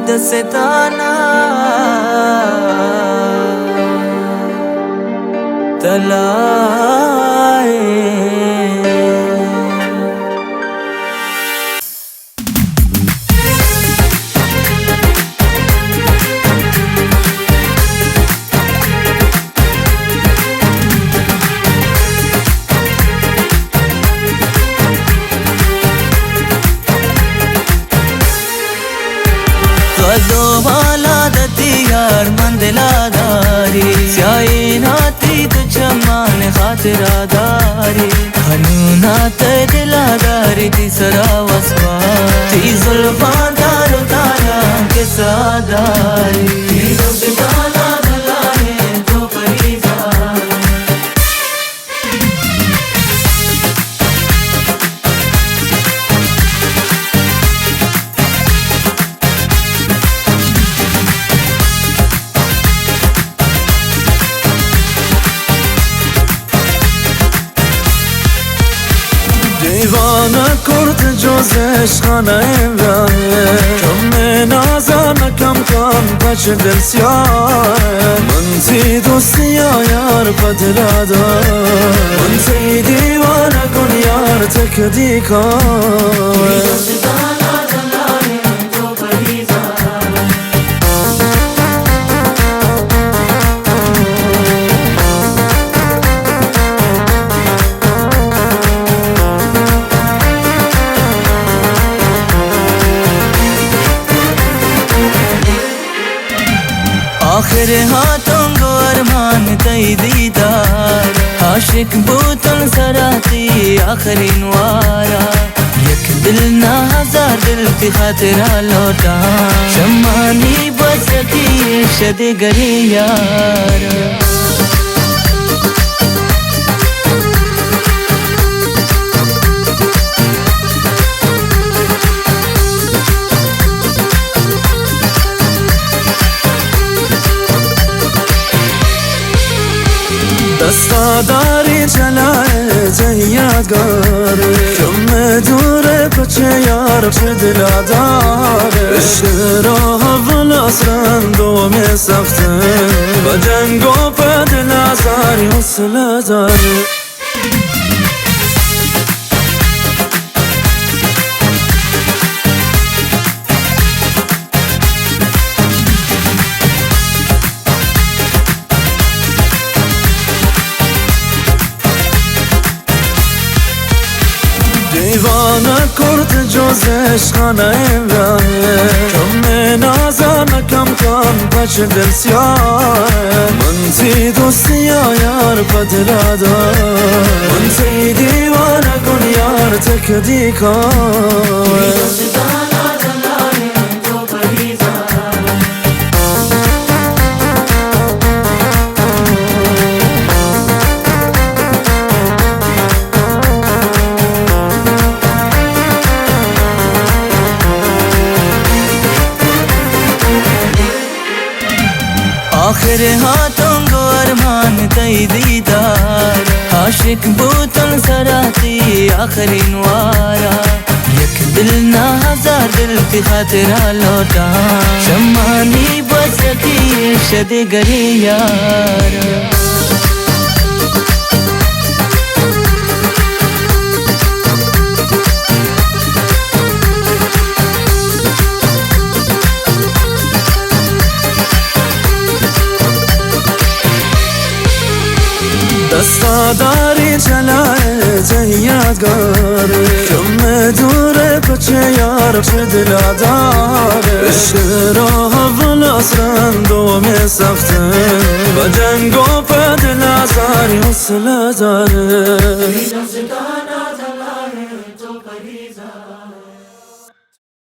دستانا تلائے दो वाला दती यार मंदिला दारी स्याई नाती तो चमान खातिरादारी हनूना ते दिलादारी ती सरा वसवा ती जुल्फा दारो तारा के सादारी ती जुल्फाना दलाने तो परिजार دیوانه کرد جز عشقانه امرانه کم نازانه کم کن بچ دل سیاره من تی دوستی یار پدرادار من تی دیوانه کن یار تک دیکار आखिर हाथों को अरमान तई दीदार आशिक बोतल सराती आखिरी नवारा यक दिल ना हजार दिल की खातिरा लौटा शमानी बसती शदे गरे यार دستاداری چلائے جیادگار کم دور پچه یار چه دلادار عشق راه اول اصلا دوم سخته و جنگ و پدل ازاری حسله داره دیوانه کرد جز عشقانه امرانه کم نازانه کم کن بچ دل سیاره من تی دوستی یار پدرادار من تی دیوانه کن یار تک دیکار आखिर हाथों को अरमान तई दीदार आशिक बोतल सराती आखिरी नवारा यक दिल ना हजार दिल की खातिरा लौटा शमानी बसती शदे गरे यार دستاداری چلائے جیادگار کم دور پچه یار چه دلادار عشق راه اول اصلا دوم سخته و جنگ و پدل ازاری حسله داره